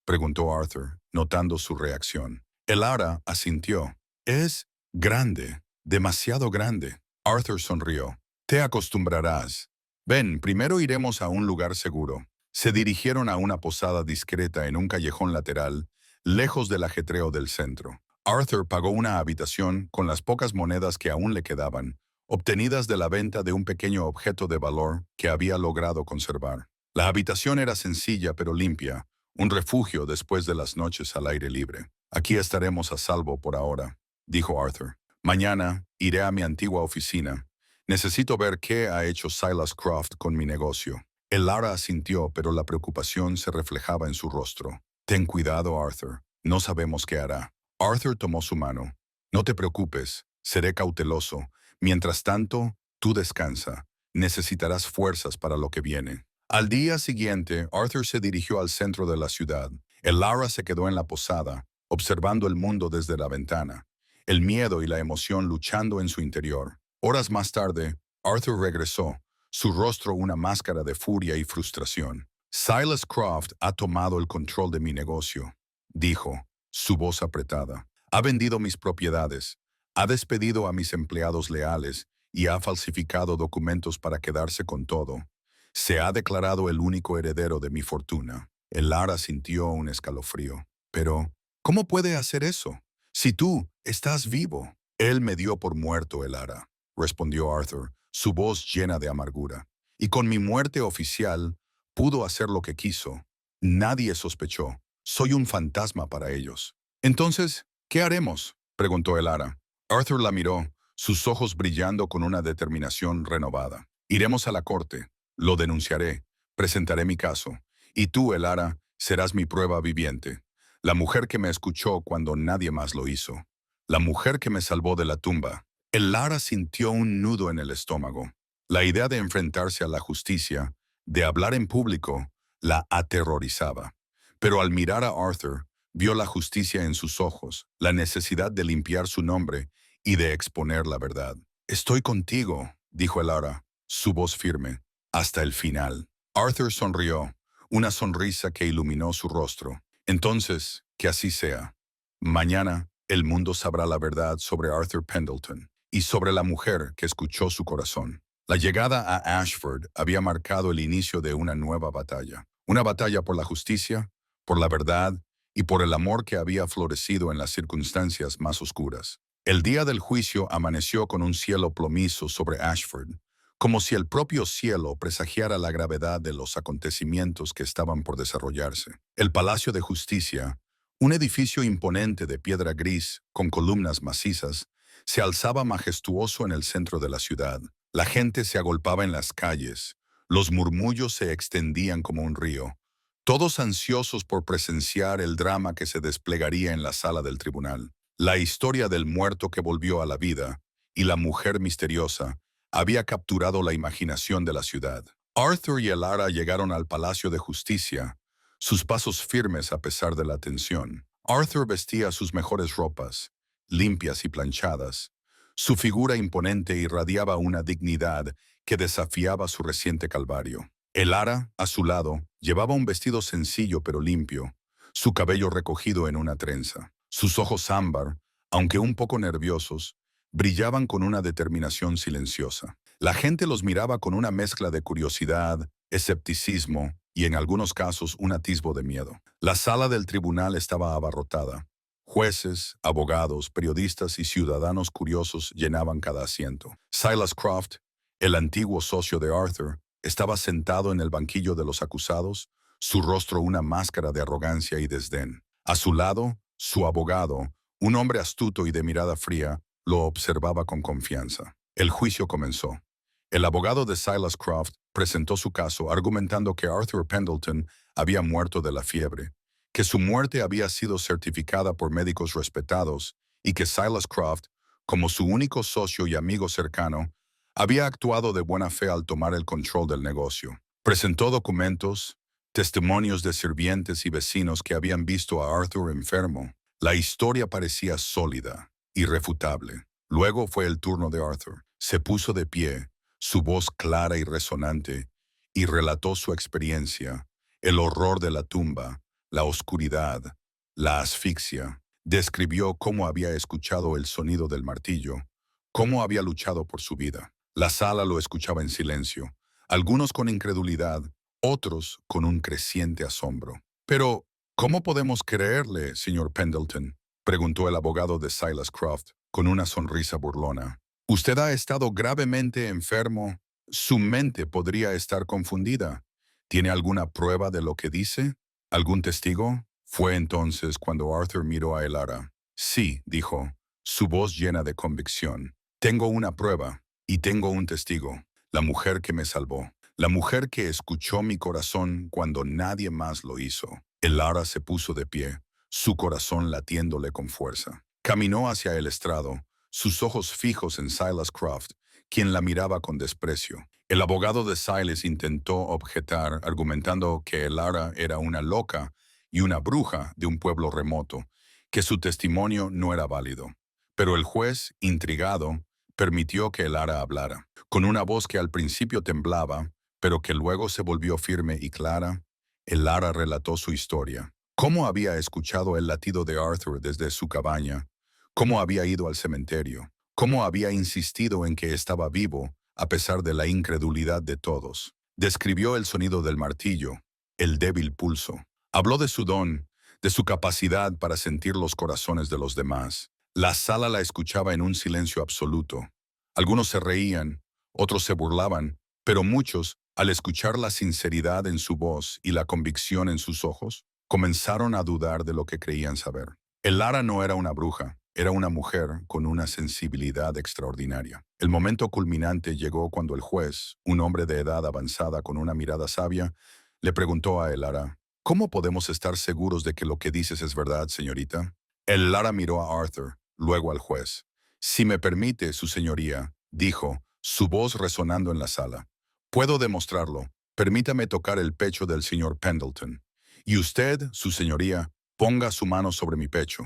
preguntó Arthur, notando su reacción. Elara asintió. «Es grande, demasiado grande». Arthur sonrió. «Te acostumbrarás. Ven, primero iremos a un lugar seguro». Se dirigieron a una posada discreta en un callejón lateral, lejos del ajetreo del centro. Arthur pagó una habitación con las pocas monedas que aún le quedaban, obtenidas de la venta de un pequeño objeto de valor que había logrado conservar. La habitación era sencilla pero limpia, un refugio después de las noches al aire libre. «Aquí estaremos a salvo por ahora», dijo Arthur. «Mañana iré a mi antigua oficina. Necesito ver qué ha hecho Silas Croft con mi negocio». Elara asintió, pero la preocupación se reflejaba en su rostro. «Ten cuidado, Arthur. No sabemos qué hará». Arthur tomó su mano. «No te preocupes, seré cauteloso. Mientras tanto, tú descansa. Necesitarás fuerzas para lo que viene». Al día siguiente, Arthur se dirigió al centro de la ciudad. Elara se quedó en la posada, observando el mundo desde la ventana, el miedo y la emoción luchando en su interior. Horas más tarde, Arthur regresó, su rostro una máscara de furia y frustración. «Silas Croft ha tomado el control de mi negocio», dijo, su voz apretada. «Ha vendido mis propiedades, ha despedido a mis empleados leales y ha falsificado documentos para quedarse con todo. Se ha declarado el único heredero de mi fortuna». Elara sintió un escalofrío. «Pero, ¿cómo puede hacer eso? Si tú estás vivo». «Él me dio por muerto, Elara», respondió Arthur, su voz llena de amargura. «Y con mi muerte oficial, pudo hacer lo que quiso. Nadie sospechó. Soy un fantasma para ellos». «Entonces, ¿qué haremos?», preguntó Elara. Arthur la miró, sus ojos brillando con una determinación renovada. «Iremos a la corte. Lo denunciaré, presentaré mi caso. Y tú, Elara, serás mi prueba viviente. La mujer que me escuchó cuando nadie más lo hizo. La mujer que me salvó de la tumba. Elara sintió un nudo en el estómago. La idea de enfrentarse a la justicia, de hablar en público, la aterrorizaba. Pero al mirar a Arthur, vio la justicia en sus ojos, la necesidad de limpiar su nombre y de exponer la verdad. Estoy contigo, dijo Elara, su voz firme, hasta el final. Arthur sonrió, una sonrisa que iluminó su rostro. Entonces, que así sea. Mañana, el mundo sabrá la verdad sobre Arthur Pendleton y sobre la mujer que escuchó su corazón. La llegada a Ashford había marcado el inicio de una nueva batalla. Una batalla por la justicia, por la verdad y por el amor que había florecido en las circunstancias más oscuras. El día del juicio amaneció con un cielo plomizo sobre Ashford, como si el propio cielo presagiara la gravedad de los acontecimientos que estaban por desarrollarse. El Palacio de Justicia, un edificio imponente de piedra gris con columnas macizas, se alzaba majestuoso en el centro de la ciudad. La gente se agolpaba en las calles, los murmullos se extendían como un río, todos ansiosos por presenciar el drama que se desplegaría en la sala del tribunal. La historia del muerto que volvió a la vida y la mujer misteriosa había capturado la imaginación de la ciudad. Arthur y Elara llegaron al Palacio de Justicia, sus pasos firmes a pesar de la tensión. Arthur vestía sus mejores ropas, limpias y planchadas. Su figura imponente irradiaba una dignidad que desafiaba su reciente calvario. Elara, a su lado, llevaba un vestido sencillo pero limpio, su cabello recogido en una trenza. Sus ojos ámbar, aunque un poco nerviosos, brillaban con una determinación silenciosa. La gente los miraba con una mezcla de curiosidad, escepticismo y en algunos casos un atisbo de miedo. La sala del tribunal estaba abarrotada. Jueces, abogados, periodistas y ciudadanos curiosos llenaban cada asiento. Silas Croft, el antiguo socio de Arthur, estaba sentado en el banquillo de los acusados, su rostro una máscara de arrogancia y desdén. A su lado, su abogado, un hombre astuto y de mirada fría, lo observaba con confianza. El juicio comenzó. El abogado de Silas Croft presentó su caso argumentando que Arthur Pendleton había muerto de la fiebre, que su muerte había sido certificada por médicos respetados y que Silas Croft, como su único socio y amigo cercano, había actuado de buena fe al tomar el control del negocio. Presentó documentos, testimonios de sirvientes y vecinos que habían visto a Arthur enfermo. La historia parecía sólida, irrefutable. Luego fue el turno de Arthur. Se puso de pie, su voz clara y resonante, y relató su experiencia, el horror de la tumba, la oscuridad, la asfixia. Describió cómo había escuchado el sonido del martillo, cómo había luchado por su vida. La sala lo escuchaba en silencio, algunos con incredulidad, otros con un creciente asombro. Pero, ¿cómo podemos creerle, señor Pendleton?, preguntó el abogado de Silas Croft, con una sonrisa burlona. Usted ha estado gravemente enfermo. Su mente podría estar confundida. ¿Tiene alguna prueba de lo que dice? ¿Algún testigo? Fue entonces cuando Arthur miró a Elara. Sí, dijo, su voz llena de convicción. Tengo una prueba y tengo un testigo. La mujer que me salvó. La mujer que escuchó mi corazón cuando nadie más lo hizo. Elara se puso de pie, su corazón latiéndole con fuerza. Caminó hacia el estrado, sus ojos fijos en Silas Croft, quien la miraba con desprecio. El abogado de Silas intentó objetar, argumentando que Elara era una loca y una bruja de un pueblo remoto, que su testimonio no era válido. Pero el juez, intrigado, permitió que Elara hablara. Con una voz que al principio temblaba, pero que luego se volvió firme y clara, Elara relató su historia. Cómo había escuchado el latido de Arthur desde su cabaña, cómo había ido al cementerio, cómo había insistido en que estaba vivo a pesar de la incredulidad de todos. Describió el sonido del martillo, el débil pulso. Habló de su don, de su capacidad para sentir los corazones de los demás. La sala la escuchaba en un silencio absoluto. Algunos se reían, otros se burlaban, pero muchos, al escuchar la sinceridad en su voz y la convicción en sus ojos, comenzaron a dudar de lo que creían saber. Elara no era una bruja. era una mujer con una sensibilidad extraordinaria. El momento culminante llegó cuando el juez, un hombre de edad avanzada con una mirada sabia, le preguntó a Elara, ¿cómo podemos estar seguros de que lo que dices es verdad, señorita? Elara miró a Arthur, luego al juez. Si me permite, su señoría, dijo, su voz resonando en la sala. Puedo demostrarlo. Permítame tocar el pecho del señor Pendleton. Y usted, su señoría, ponga su mano sobre mi pecho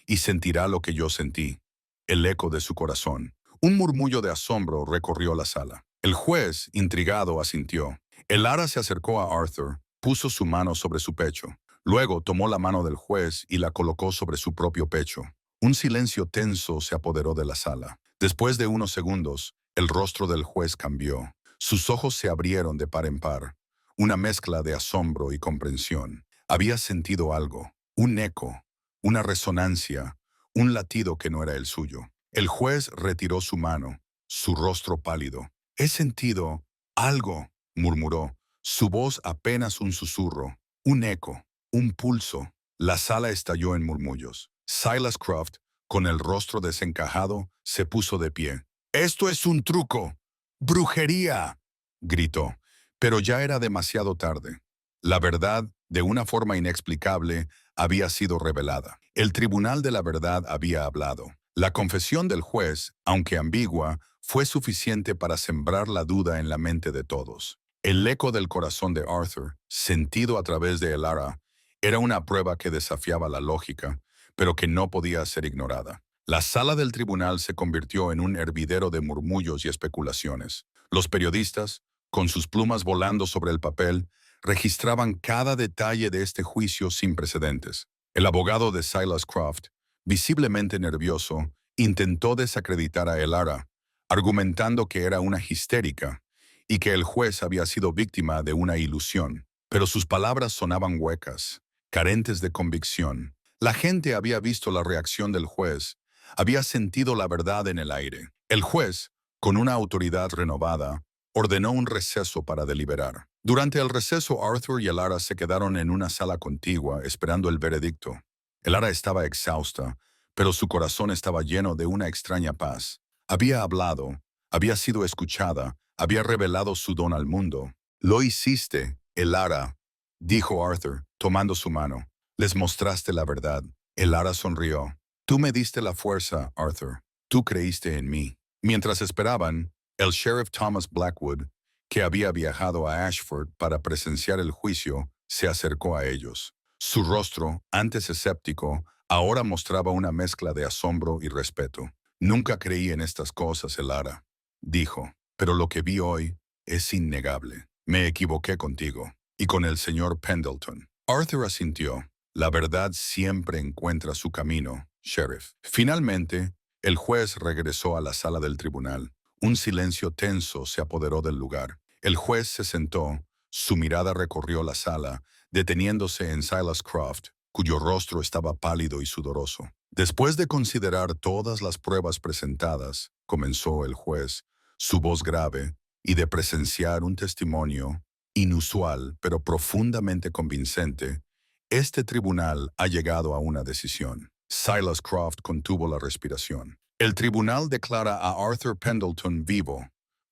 y sentirá lo que yo sentí, el eco de su corazón. Un murmullo de asombro recorrió la sala. El juez, intrigado, asintió. Elara se acercó a Arthur, puso su mano sobre su pecho. Luego tomó la mano del juez y la colocó sobre su propio pecho. Un silencio tenso se apoderó de la sala. Después de unos segundos, el rostro del juez cambió. Sus ojos se abrieron de par en par, una mezcla de asombro y comprensión. Había sentido algo, un eco, una resonancia, un latido que no era el suyo. El juez retiró su mano, su rostro pálido. He sentido algo, murmuró, su voz apenas un susurro, un eco, un pulso. La sala estalló en murmullos. Silas Croft, con el rostro desencajado, se puso de pie. «¡Esto es un truco! ¡Brujería!», gritó. Pero ya era demasiado tarde. La verdad, de una forma inexplicable, había sido revelada. El Tribunal de la Verdad había hablado. La confesión del juez, aunque ambigua, fue suficiente para sembrar la duda en la mente de todos. El eco del corazón de Arthur, sentido a través de Elara, era una prueba que desafiaba la lógica, pero que no podía ser ignorada. La sala del tribunal se convirtió en un hervidero de murmullos y especulaciones. Los periodistas, con sus plumas volando sobre el papel, registraban cada detalle de este juicio sin precedentes. El abogado de Silas Croft, visiblemente nervioso, intentó desacreditar a Elara, argumentando que era una histérica y que el juez había sido víctima de una ilusión. Pero sus palabras sonaban huecas, carentes de convicción. La gente había visto la reacción del juez, había sentido la verdad en el aire. El juez, con una autoridad renovada, ordenó un receso para deliberar. Durante el receso, Arthur y Elara se quedaron en una sala contigua esperando el veredicto. Elara estaba exhausta, pero su corazón estaba lleno de una extraña paz. Había hablado, había sido escuchada, había revelado su don al mundo. «Lo hiciste, Elara», dijo Arthur, tomando su mano. «Les mostraste la verdad». Elara sonrió. «Tú me diste la fuerza, Arthur. Tú creíste en mí». Mientras esperaban, el sheriff Thomas Blackwood, que había viajado a Ashford para presenciar el juicio, se acercó a ellos. Su rostro, antes escéptico, ahora mostraba una mezcla de asombro y respeto. «Nunca creí en estas cosas, Elara», dijo, «pero lo que vi hoy es innegable. Me equivoqué contigo y con el señor Pendleton». Arthur asintió. «La verdad siempre encuentra su camino, sheriff». Finalmente, el juez regresó a la sala del tribunal. Un silencio tenso se apoderó del lugar. El juez se sentó, su mirada recorrió la sala, deteniéndose en Silas Croft, cuyo rostro estaba pálido y sudoroso. Después de considerar todas las pruebas presentadas, comenzó el juez, su voz grave, y de presenciar un testimonio inusual pero profundamente convincente, este tribunal ha llegado a una decisión. Silas Croft contuvo la respiración. «El tribunal declara a Arthur Pendleton vivo»,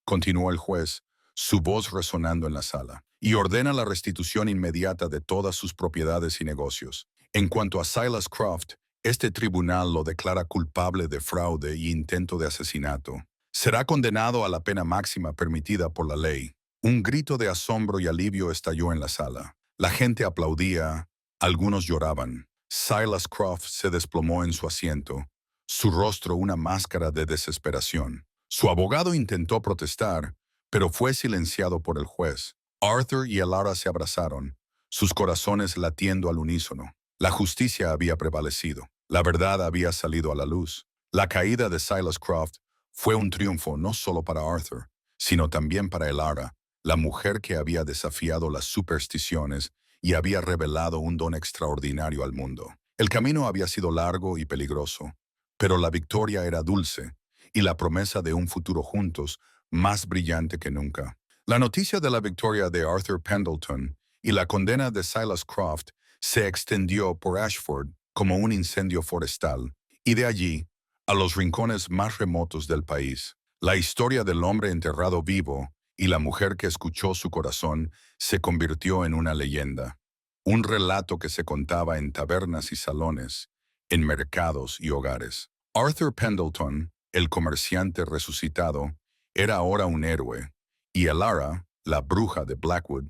continuó el juez, su voz resonando en la sala, «y ordena la restitución inmediata de todas sus propiedades y negocios. En cuanto a Silas Croft, este tribunal lo declara culpable de fraude y intento de asesinato. Será condenado a la pena máxima permitida por la ley». Un grito de asombro y alivio estalló en la sala. La gente aplaudía, algunos lloraban. Silas Croft se desplomó en su asiento, su rostro una máscara de desesperación. Su abogado intentó protestar, pero fue silenciado por el juez. Arthur y Elara se abrazaron, sus corazones latiendo al unísono. La justicia había prevalecido. La verdad había salido a la luz. La caída de Silas Croft fue un triunfo no solo para Arthur, sino también para Elara, la mujer que había desafiado las supersticiones y había revelado un don extraordinario al mundo. El camino había sido largo y peligroso, pero la victoria era dulce y la promesa de un futuro juntos más brillante que nunca. La noticia de la victoria de Arthur Pendleton y la condena de Silas Croft se extendió por Ashford como un incendio forestal, y de allí a los rincones más remotos del país. La historia del hombre enterrado vivo y la mujer que escuchó su corazón se convirtió en una leyenda, un relato que se contaba en tabernas y salones, en mercados y hogares. Arthur Pendleton, el comerciante resucitado, era ahora un héroe, y Elara, la bruja de Blackwood,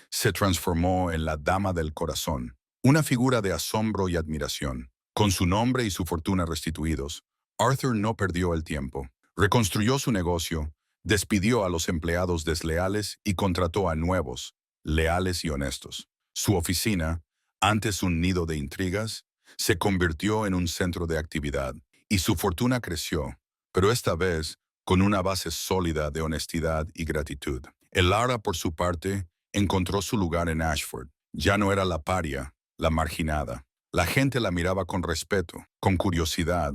se transformó en la dama del corazón, una figura de asombro y admiración. Con su nombre y su fortuna restituidos, Arthur no perdió el tiempo. Reconstruyó su negocio, despidió a los empleados desleales y contrató a nuevos, leales y honestos. Su oficina, antes un nido de intrigas, se convirtió en un centro de actividad, y su fortuna creció, pero esta vez con una base sólida de honestidad y gratitud. Elara, por su parte, encontró su lugar en Ashford. Ya no era la paria, la marginada. La gente la miraba con respeto, con curiosidad,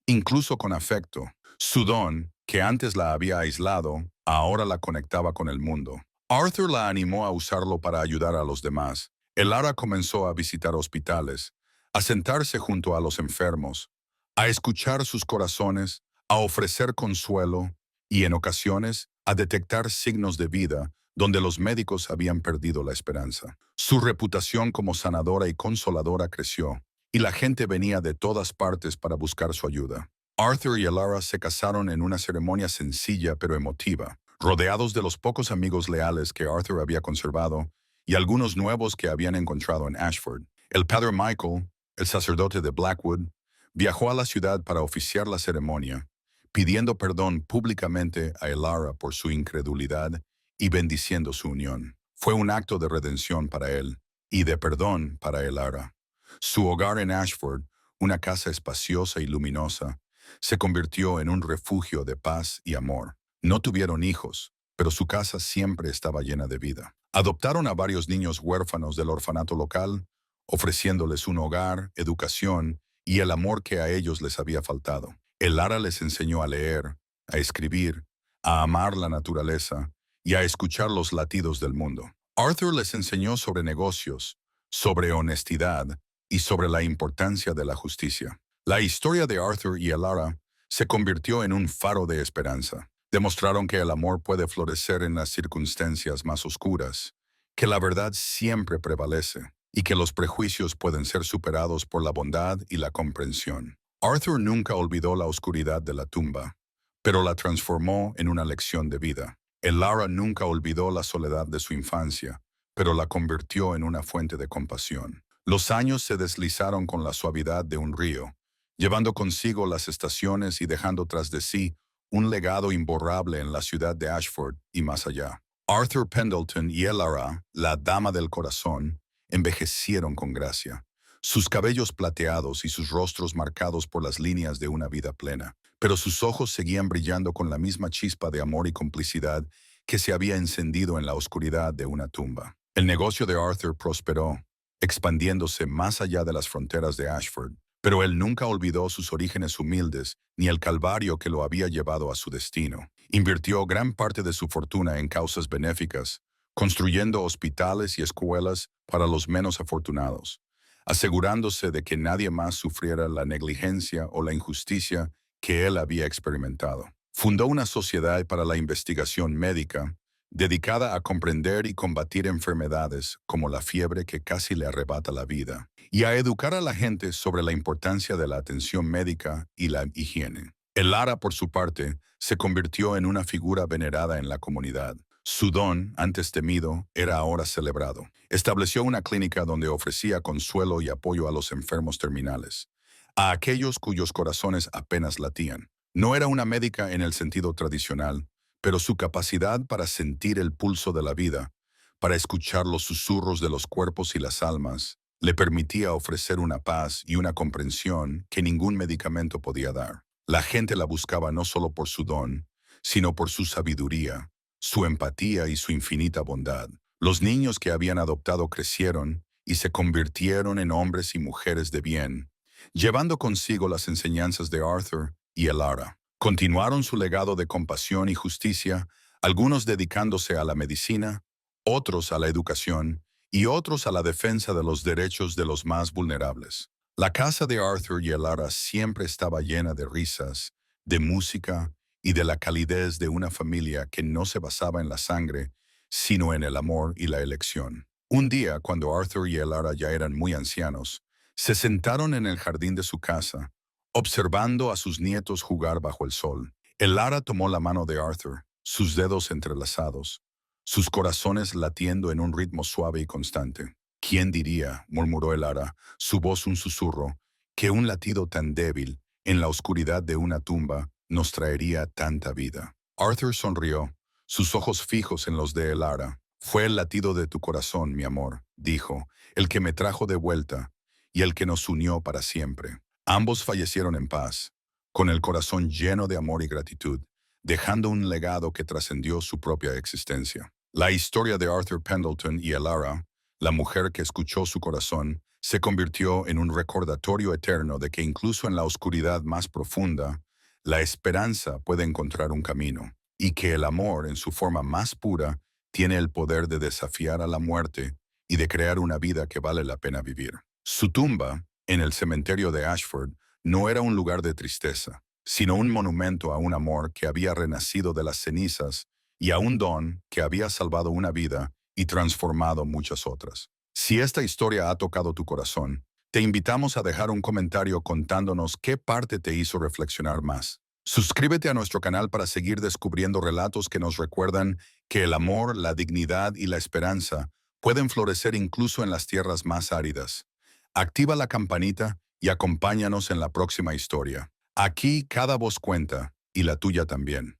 incluso con afecto. Su don, que antes la había aislado, ahora la conectaba con el mundo. Arthur la animó a usarlo para ayudar a los demás. Elara comenzó a visitar hospitales, a sentarse junto a los enfermos, a escuchar sus corazones, a ofrecer consuelo y, en ocasiones, a detectar signos de vida donde los médicos habían perdido la esperanza. Su reputación como sanadora y consoladora creció, y la gente venía de todas partes para buscar su ayuda. Arthur y Elara se casaron en una ceremonia sencilla pero emotiva, rodeados de los pocos amigos leales que Arthur había conservado y algunos nuevos que habían encontrado en Ashford. El padre Michael, el sacerdote de Blackwood, viajó a la ciudad para oficiar la ceremonia, pidiendo perdón públicamente a Elara por su incredulidad y bendiciendo su unión. Fue un acto de redención para él y de perdón para Elara. Su hogar en Ashford, una casa espaciosa y luminosa, se convirtió en un refugio de paz y amor. No tuvieron hijos, pero su casa siempre estaba llena de vida. Adoptaron a varios niños huérfanos del orfanato local, ofreciéndoles un hogar, educación y el amor que a ellos les había faltado. Elara les enseñó a leer, a escribir, a amar la naturaleza y a escuchar los latidos del mundo. Arthur les enseñó sobre negocios, sobre honestidad y sobre la importancia de la justicia. La historia de Arthur y Elara se convirtió en un faro de esperanza. Demostraron que el amor puede florecer en las circunstancias más oscuras, que la verdad siempre prevalece y que los prejuicios pueden ser superados por la bondad y la comprensión. Arthur nunca olvidó la oscuridad de la tumba, pero la transformó en una lección de vida. Elara nunca olvidó la soledad de su infancia, pero la convirtió en una fuente de compasión. Los años se deslizaron con la suavidad de un río, llevando consigo las estaciones y dejando tras de sí un legado imborrable en la ciudad de Ashford y más allá. Arthur Pendleton y Elara, la dama del corazón, envejecieron con gracia, sus cabellos plateados y sus rostros marcados por las líneas de una vida plena, pero sus ojos seguían brillando con la misma chispa de amor y complicidad que se había encendido en la oscuridad de una tumba. El negocio de Arthur prosperó, expandiéndose más allá de las fronteras de Ashford, pero él nunca olvidó sus orígenes humildes ni el calvario que lo había llevado a su destino. Invirtió gran parte de su fortuna en causas benéficas, construyendo hospitales y escuelas para los menos afortunados, asegurándose de que nadie más sufriera la negligencia o la injusticia que él había experimentado. Fundó una sociedad para la investigación médica dedicada a comprender y combatir enfermedades como la fiebre que casi le arrebata la vida, y a educar a la gente sobre la importancia de la atención médica y la higiene. Elara, por su parte, se convirtió en una figura venerada en la comunidad. Su don, antes temido, era ahora celebrado. Estableció una clínica donde ofrecía consuelo y apoyo a los enfermos terminales, a aquellos cuyos corazones apenas latían. No era una médica en el sentido tradicional, pero su capacidad para sentir el pulso de la vida, para escuchar los susurros de los cuerpos y las almas, le permitía ofrecer una paz y una comprensión que ningún medicamento podía dar. La gente la buscaba no solo por su don, sino por su sabiduría, su empatía y su infinita bondad. Los niños que habían adoptado crecieron y se convirtieron en hombres y mujeres de bien, llevando consigo las enseñanzas de Arthur y Elara. Continuaron su legado de compasión y justicia, algunos dedicándose a la medicina, otros a la educación y otros a la defensa de los derechos de los más vulnerables. La casa de Arthur y Elara siempre estaba llena de risas, de música y de la calidez de una familia que no se basaba en la sangre, sino en el amor y la elección. Un día, cuando Arthur y Elara ya eran muy ancianos, se sentaron en el jardín de su casa, observando a sus nietos jugar bajo el sol. Elara tomó la mano de Arthur, sus dedos entrelazados, sus corazones latiendo en un ritmo suave y constante. ¿Quién diría?, murmuró Elara, su voz un susurro, que un latido tan débil, en la oscuridad de una tumba, nos traería tanta vida. Arthur sonrió, sus ojos fijos en los de Elara. Fue el latido de tu corazón, mi amor, dijo, el que me trajo de vuelta y el que nos unió para siempre. Ambos fallecieron en paz, con el corazón lleno de amor y gratitud, dejando un legado que trascendió su propia existencia. La historia de Arthur Pendleton y Elara, la mujer que escuchó su corazón, se convirtió en un recordatorio eterno de que incluso en la oscuridad más profunda, la esperanza puede encontrar un camino, y que el amor, en su forma más pura, tiene el poder de desafiar a la muerte y de crear una vida que vale la pena vivir. Su tumba, en el cementerio de Ashford, no era un lugar de tristeza, sino un monumento a un amor que había renacido de las cenizas y a un don que había salvado una vida y transformado muchas otras. Si esta historia ha tocado tu corazón, te invitamos a dejar un comentario contándonos qué parte te hizo reflexionar más. Suscríbete a nuestro canal para seguir descubriendo relatos que nos recuerdan que el amor, la dignidad y la esperanza pueden florecer incluso en las tierras más áridas. Activa la campanita y acompáñanos en la próxima historia. Aquí cada voz cuenta, y la tuya también.